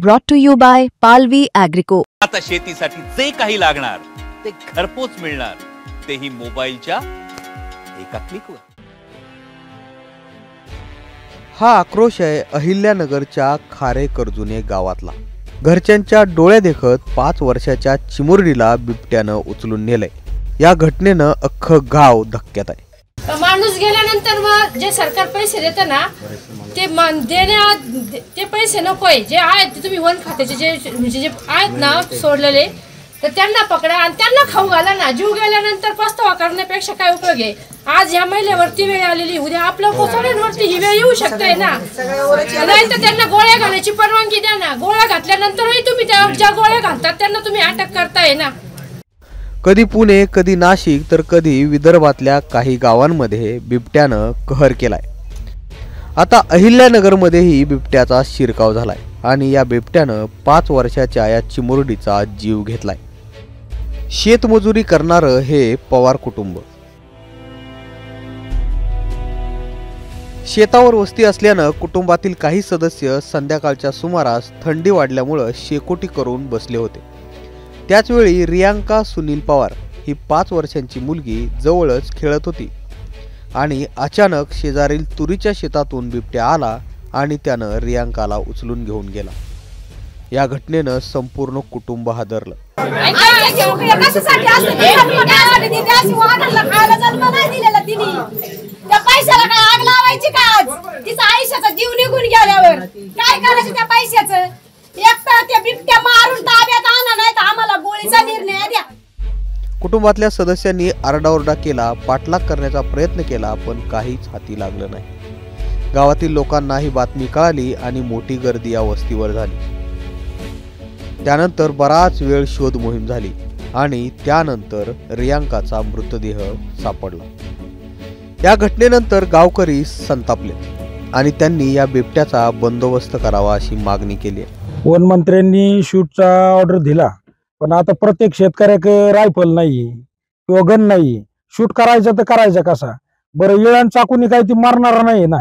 Brought to you by Palvi Agrico. आता शेतीसाठी जे काही लागणार ते घरपोच मिळणार, तेही मोबाईलच्या एका क्लिकवर। हा आक्रोश आहे अहिल्यानगरच्या खारे कर्जुने गावातला। घरच्यांच्या डोळे देखत 5 वर्षाच्या चिमुरडीला बिबट्यानं उचलून नेलंय। या घटनेनं अख्खं गाव धक्क्यात आहे। माणूस गेल्यानंतर मग जे सरकार पैसे देतं ना ते पैसे नकोय, जे आहेत ते तुम्ही वन खात्याचे जे आहेत ना सोडलेले, तर त्यांना पकडा आणि त्यांना खाऊ घाला ना। जीव गेल्यानंतर पस्तावा करण्यापेक्षा काय उपयोग आहे? आज ह्या महिलेवरती वेळ आलेली, उद्या आपल्या कोसळ्यांवरती ही वेळ येऊ शकते ना। नाही तर त्यांना गोळ्या घालायची परवानगी द्या ना। गोळ्या घातल्यानंतरही तुम्ही ज्या गोळ्या घालतात त्यांना तुम्ही अटक करताय ना। कधी पुणे, कधी नाशिक, तर कधी विदर्भातल्या काही गावांमध्ये बिबट्यानं कहर केलाय। आता अहिल्यानगरमध्येही बिबट्याचा शिरकाव झालाय आणि या बिबट्यानं 5 वर्षाच्या या चिमुरडीचा जीव घेतलाय। शेतमजुरी करणारं हे पवार कुटुंब। शेतावर वस्ती असल्यानं कुटुंबातील काही सदस्य संध्याकाळच्या सुमारास थंडी वाढल्यामुळे शेकोटी करून बसले होते। त्याचवेळी रियांका सुनील पवार ही 5 वर्षांची मुलगी जवळच खेळत होती आणि अचानक शेजारील तुरीच्या शेतातून बिबट्या आला आणि त्यानं रियांकाला उचलून घेऊन गेला। या घटनेनं संपूर्ण कुटुंब हादरलं। कुटुंबातल्या सदस्यांनी आरडाओरडा केला, पाठलाग करण्याचा प्रयत्न केला, पण काहीच हाती लागलं नाही। गावातील लोकांना ही बातमी कळाली आणि मोठी गर्दी या वस्तीवर झाली। त्यानंतर बराच वेळ शोध मोहीम झाली आणि त्यानंतर रियांकाचा मृतदेह सापडला। या घटनेनंतर गावकरी संतापले आणि त्यांनी या बिबट्याचा बंदोबस्त करावा अशी मागणी केली। वन मंत्र्यांनी शूटचा ऑर्डर दिला, पण आता प्रत्येक शेतकऱ्याकडे रायफल नाही किंवा गन नाही। शूट करायचं तर करायचं कसा? बरं, येळण चाकून काही ती मारणार नाही ना।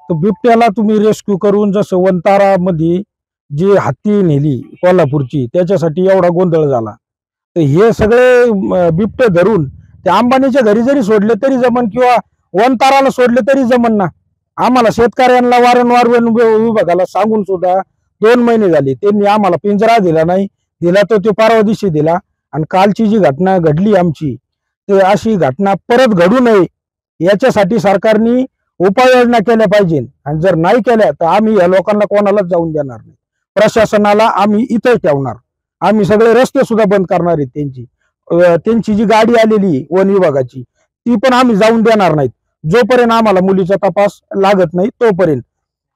तर बिबट्याला तुम्ही रेस्क्यू करून, जसं वंतारा मध्ये जी हत्ती नेली कोल्हापूरची, त्याच्यासाठी एवढा गोंधळ झाला। तर हे सगळे बिबटे धरून ते अंबानीच्या घरी जरी सोडले तरी जमन किंवा वंताराला सोडले तरी जमन ना। आम्हाला शेतकऱ्यांना वारंवार वन विभागाला सांगून सुद्धा 2 महिने झाले, त्यांनी आम्हाला पिंजरा दिला नाही। दिला तो ते परवा दिवशी दिला, आणि कालची जी घटना घडली आमची, ते अशी घटना परत घडू नये याच्यासाठी सरकारने उपाययोजना केल्या पाहिजे। आणि जर नाही केल्या तर आम्ही या लोकांना कोणालाच जाऊन देणार नाही। प्रशासनाला आम्ही इथं ठेवणार, आम्ही सगळे रस्ते सुद्धा बंद करणार आहेत। त्यांची जी गाडी आलेली वन विभागाची ती पण आम्ही जाऊन देणार नाहीत जोपर्यंत आम्हाला मुलीचा तपास लागत नाही तोपर्यंत।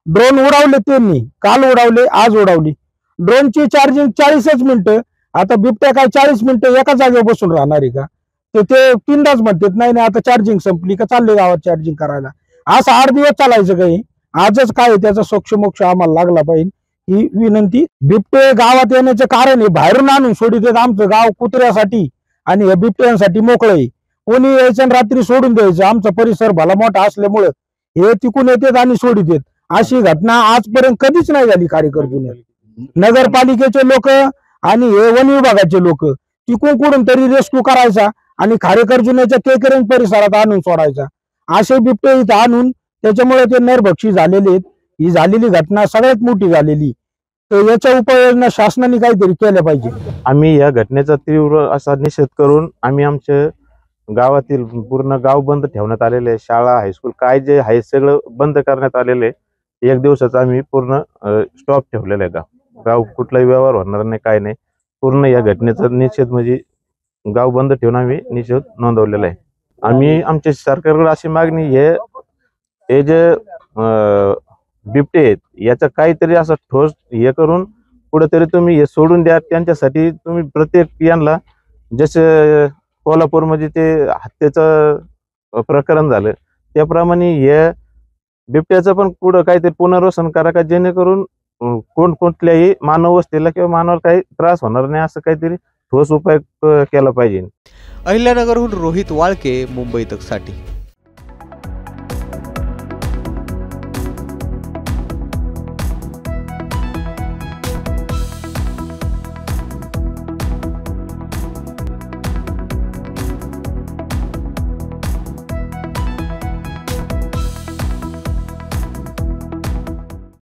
ड्रोन उडवले त्यांनी, काल उडवले, आज उडवली। ड्रोनची चार्जिंग 40 मिनिटं। आता बिबट्या काय 40 मिनिटं एका जागेवर बसून राहणार आहे का? ते 3दाच म्हणतात नाही नाही आता चार्जिंग संपली का चालले गावात चार्जिंग करायला। असं 8 दिवस चालायचं काही? आजच काय त्याचा सोक्षमोक्ष आम्हाला लागला पाहिजे ही विनंती। बिबटे गावात येण्याचे कारण आहे, बाहेरून आणून सोडित आमचं गाव कुत्र्यासाठी आणि या बिबट्यांसाठी मोकळं आहे। कोणी यायचं रात्री सोडून द्यायचं। आमचा परिसर भला मोठा असल्यामुळे हे तिकून येतात आणि सोडित येत। अशी घटना आजपर्यंत कधीच नाही झाली कार्यकर्त्याने। नगरपालिकेचे लोक आणि हे वन विभागाचे लोक तिकून कुठून तरी रेस्क्यू करायचा आणि खारेकरजुन्याच्या केकरेंज परिसरात आणून सोडायचा। असे बिबटे इथं आणून त्याच्यामुळे ते नरभक्षी झालेले आहेत। ही झालेली घटना सगळ्यात मोठी झालेली, तर याच्या उपाययोजना शासनाने काहीतरी केल्या पाहिजे। आम्ही या घटनेचा तीव्र असा निषेध करून आम्ही आमचे गावातील पूर्ण गाव बंद ठेवण्यात आलेले, शाळा हायस्कूल काय जे आहे सगळं बंद करण्यात आलेले। 1 दिवसाचा आम्ही पूर्ण स्टॉप ठेवलेला आहे। गाव कुठलाही व्यवहार होणार नाही, काय नाही। पूर्ण या घटनेचा निषेध म्हणजे गाव बंद ठेवून आम्ही निषेध नोंदवलेला आहे। आम्ही आमच्या सरकारकडे अशी मागणी, हे जे बिबटे आहेत याचा काहीतरी असं ठोस हे करून कुठेतरी तुम्ही हे सोडून द्या। त्यांच्यासाठी तुम्ही प्रत्येक यांना, जसे कोल्हापूरमध्ये ते हत्येचं प्रकरण झालं त्याप्रमाणे हे बिबट्याचं पण पुढं काहीतरी पुनर्वसन करा का, जेणेकरून कोणत्याही मानव वस्तीला किंवा मानवाला काही त्रास होणार नाही, असं काहीतरी ठोस उपाय केला पाहिजे। अहिल्यानगरहून रोहित वाळके, मुंबई तक साठी।